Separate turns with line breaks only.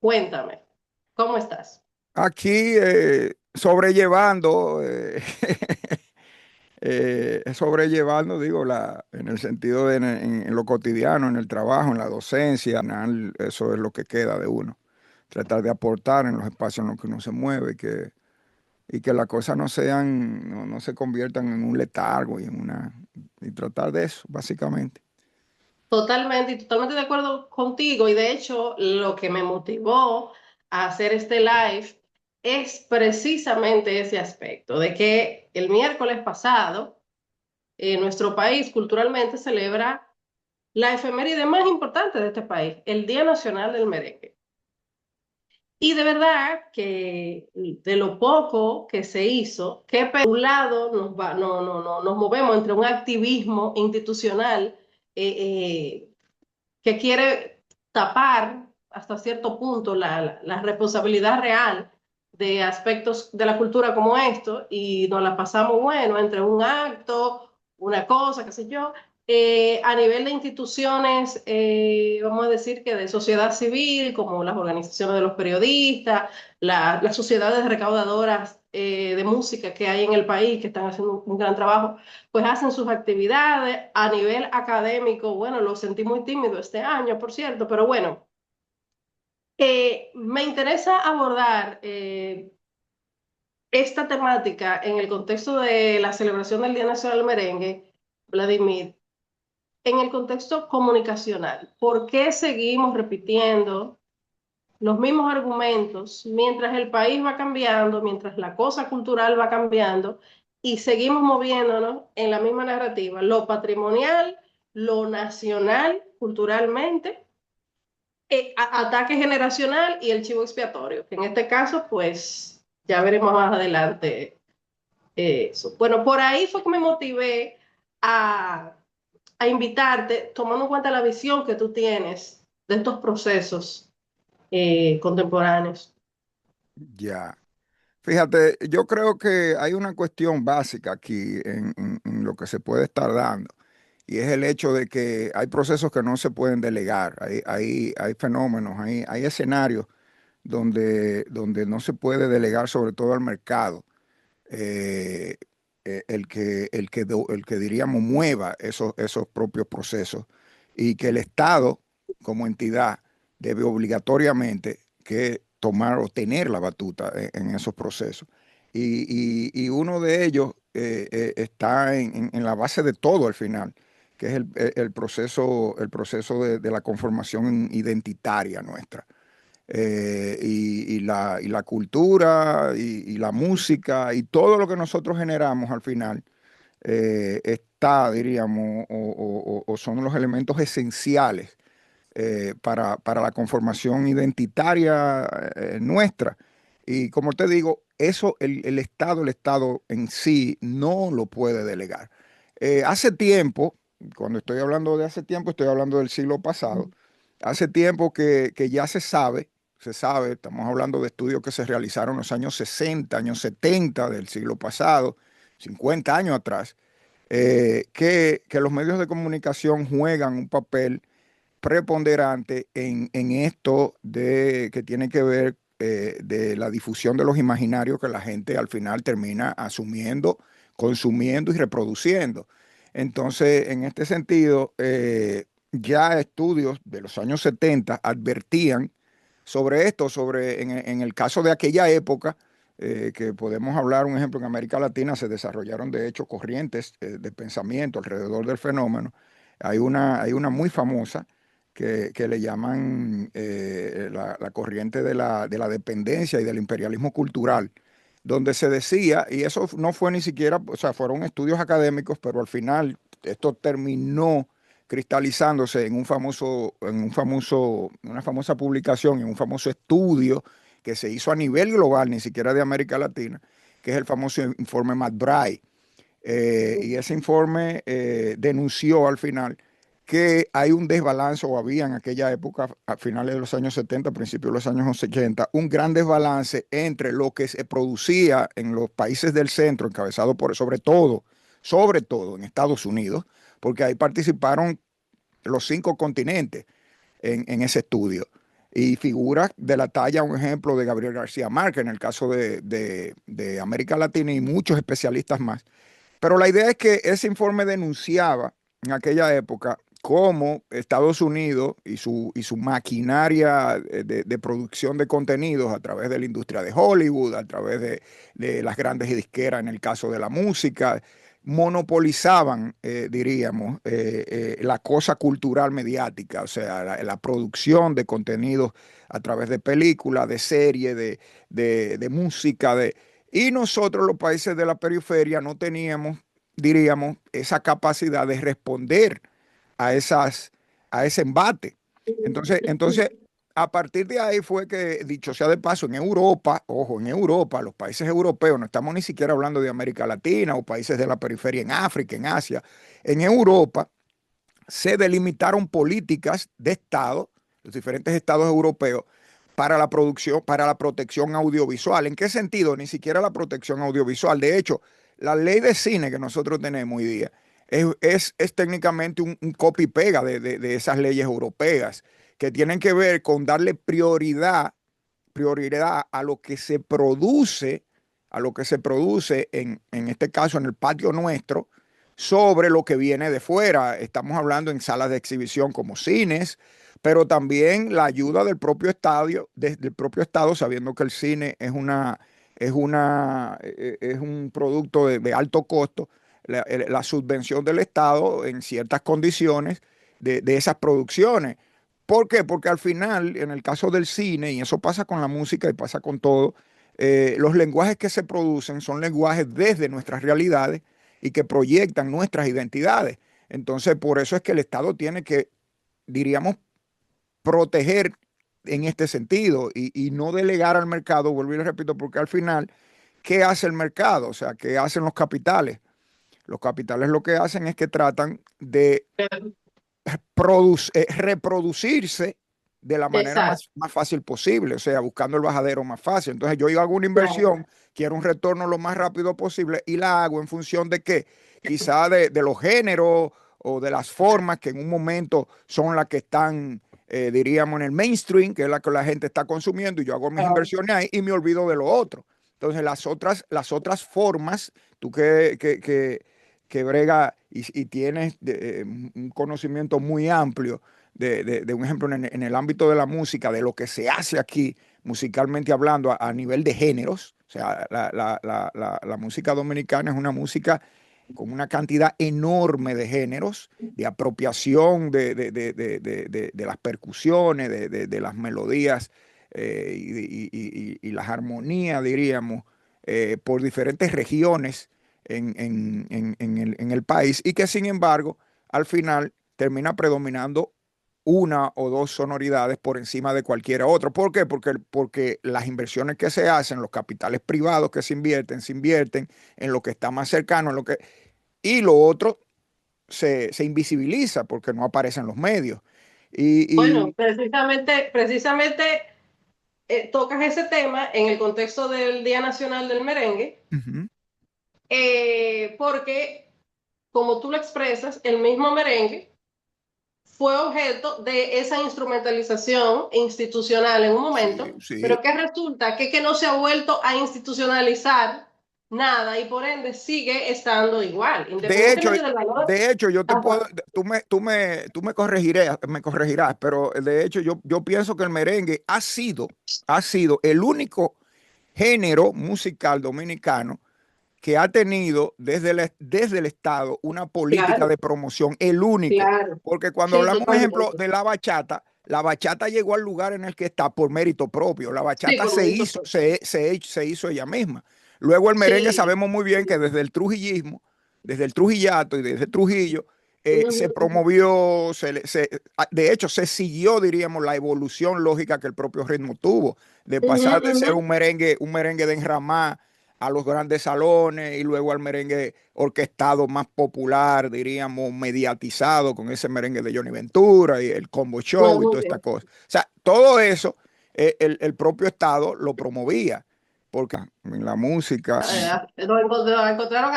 Cuéntame, ¿cómo estás?
Aquí sobrellevando, sobrellevando, digo, en el sentido de en lo cotidiano, en el trabajo, en la docencia, al final, eso es lo que queda de uno. Tratar de aportar en los espacios en los que uno se mueve y que las cosas no se conviertan en un letargo y tratar de eso, básicamente.
Totalmente y totalmente de acuerdo contigo. Y de hecho, lo que me motivó a hacer este live es precisamente ese aspecto, de que el miércoles pasado, nuestro país culturalmente celebra la efeméride más importante de este país, el Día Nacional del Merengue. Y de verdad que de lo poco que se hizo, que por un lado nos movemos entre un activismo institucional que quiere tapar hasta cierto punto la responsabilidad real de aspectos de la cultura como esto, y nos la pasamos bueno entre un acto, una cosa, qué sé yo. A nivel de instituciones, vamos a decir que de sociedad civil, como las organizaciones de los periodistas, las sociedades recaudadoras de música que hay en el país, que están haciendo un gran trabajo, pues hacen sus actividades. A nivel académico, bueno, lo sentí muy tímido este año, por cierto, pero bueno, me interesa abordar esta temática en el contexto de la celebración del Día Nacional del Merengue, Vladimir, en el contexto comunicacional. ¿Por qué seguimos repitiendo los mismos argumentos mientras el país va cambiando, mientras la cosa cultural va cambiando y seguimos moviéndonos en la misma narrativa, lo patrimonial, lo nacional, culturalmente, ataque generacional y el chivo expiatorio, que en este caso, pues ya veremos más adelante eso. Bueno, por ahí fue que me motivé a, a invitarte, tomando en cuenta la visión que tú tienes de estos procesos contemporáneos.
Ya. Fíjate, yo creo que hay una cuestión básica aquí en lo que se puede estar dando, y es el hecho de que hay procesos que no se pueden delegar, hay fenómenos, hay escenarios donde no se puede delegar, sobre todo al mercado, eh, el que diríamos mueva esos propios procesos, y que el Estado como entidad debe obligatoriamente que tomar o tener la batuta en esos procesos. Y uno de ellos está en la base de todo al final, que es el proceso de la conformación identitaria nuestra. Y la cultura y la música y todo lo que nosotros generamos al final está, diríamos, o son los elementos esenciales para la conformación identitaria nuestra. Y como te digo, eso el Estado en sí no lo puede delegar. Hace tiempo, cuando estoy hablando de hace tiempo, estoy hablando del siglo pasado, hace tiempo que ya se sabe, estamos hablando de estudios que se realizaron en los años 60, años 70 del siglo pasado, 50 años atrás, que los medios de comunicación juegan un papel preponderante en esto que tiene que ver de la difusión de los imaginarios que la gente al final termina asumiendo, consumiendo y reproduciendo. Entonces, en este sentido, ya estudios de los años 70 advertían sobre esto, en el caso de aquella época, que podemos hablar, un ejemplo, en América Latina se desarrollaron de hecho corrientes de pensamiento alrededor del fenómeno. Hay una muy famosa que le llaman la corriente de la dependencia y del imperialismo cultural, donde se decía, y eso no fue ni siquiera, o sea, fueron estudios académicos, pero al final esto terminó cristalizándose una famosa publicación, en un famoso estudio que se hizo a nivel global, ni siquiera de América Latina, que es el famoso informe McBride. Y ese informe denunció al final que hay un desbalance, o había en aquella época, a finales de los años 70, principios de los años 80, un gran desbalance entre lo que se producía en los países del centro, encabezado sobre todo en Estados Unidos, porque ahí participaron los 5 continentes en ese estudio. y figuras de la talla, un ejemplo de Gabriel García Márquez en el caso de América Latina y muchos especialistas más. Pero la idea es que ese informe denunciaba en aquella época cómo Estados Unidos y su maquinaria de producción de contenidos a través de la industria de Hollywood, a través de las grandes disqueras en el caso de la música, monopolizaban, diríamos, la cosa cultural mediática, o sea, la producción de contenidos a través de películas, de series, de música, y nosotros, los países de la periferia, no teníamos, diríamos, esa capacidad de responder a, a ese embate. Entonces, a partir de ahí fue que, dicho sea de paso, en Europa, ojo, en Europa, los países europeos, no estamos ni siquiera hablando de América Latina o países de la periferia en África, en Asia, en Europa se delimitaron políticas de Estado, los diferentes estados europeos, para la producción, para la protección audiovisual. ¿En qué sentido? Ni siquiera la protección audiovisual. De hecho, la ley de cine que nosotros tenemos hoy día es técnicamente un copy-pega de esas leyes europeas que tienen que ver con darle prioridad a lo que se produce en este caso en el patio nuestro, sobre lo que viene de fuera. Estamos hablando en salas de exhibición como cines, pero también la ayuda del propio estadio, del propio estado, sabiendo que el cine es un producto de alto costo, la subvención del Estado en ciertas condiciones de esas producciones. ¿Por qué? Porque al final, en el caso del cine, y eso pasa con la música y pasa con todo, los lenguajes que se producen son lenguajes desde nuestras realidades y que proyectan nuestras identidades. Entonces, por eso es que el Estado tiene que, diríamos, proteger en este sentido y no delegar al mercado, vuelvo y le repito, porque al final, ¿qué hace el mercado? O sea, ¿qué hacen los capitales? Los capitales lo que hacen es que tratan de reproducirse de la manera
Exacto.
más fácil posible, o sea, buscando el bajadero más fácil. Entonces yo hago una inversión, quiero un retorno lo más rápido posible y la hago en función de qué, quizá de los géneros o de las formas que en un momento son las que están, diríamos, en el mainstream, que es la que la gente está consumiendo, y yo hago mis inversiones ahí y me olvido de lo otro. Entonces las otras formas, tú que brega y tienes un conocimiento muy amplio de un ejemplo en el ámbito de la música, de lo que se hace aquí musicalmente hablando a nivel de géneros. O sea, la música dominicana es una música con una cantidad enorme de géneros, de apropiación de las percusiones, de las melodías y las armonías, diríamos, por diferentes regiones en el país y que sin embargo al final termina predominando una o dos sonoridades por encima de cualquier otra. ¿Por qué? Porque las inversiones que se hacen, los capitales privados que se invierten en lo que está más cercano, y lo otro se invisibiliza porque no aparece en los medios.
Bueno,
Y
precisamente tocas ese tema en el contexto del Día Nacional del Merengue,
ujú,
porque como tú lo expresas, el mismo merengue fue objeto de esa instrumentalización institucional en un
sí,
momento,
sí.
pero que resulta que no se ha vuelto a institucionalizar nada y por ende sigue estando igual,
De hecho,
independientemente del valor.
de hecho, yo te puedo,
Ajá,
tú me corregirás, pero de hecho yo pienso que el merengue ha sido el único género musical dominicano que ha tenido desde el Estado una política
claro,
de promoción, el único.
claro.
Porque cuando
Sí,
hablamos, un ejemplo,
totalmente.
de la bachata llegó al lugar en el que está por mérito propio. La
Sí,
bachata
por
se
mérito
hizo,
propio.
se hizo ella misma. Luego el merengue
Sí.
sabemos muy bien que desde el trujillismo, desde el trujillato y desde Trujillo, se
Ujú.
promovió, de hecho, se siguió, diríamos, la evolución lógica que el propio ritmo tuvo, de
Ujú,
pasar de ser
ujú.
un merengue de enramar a los grandes salones y luego al merengue orquestado más popular, diríamos, mediatizado con ese merengue de Johnny Ventura y el combo
No,
show y
muy
toda esta
bien.
cosa. O sea, todo eso el propio Estado lo promovía, porque en la música,
Lo encontraron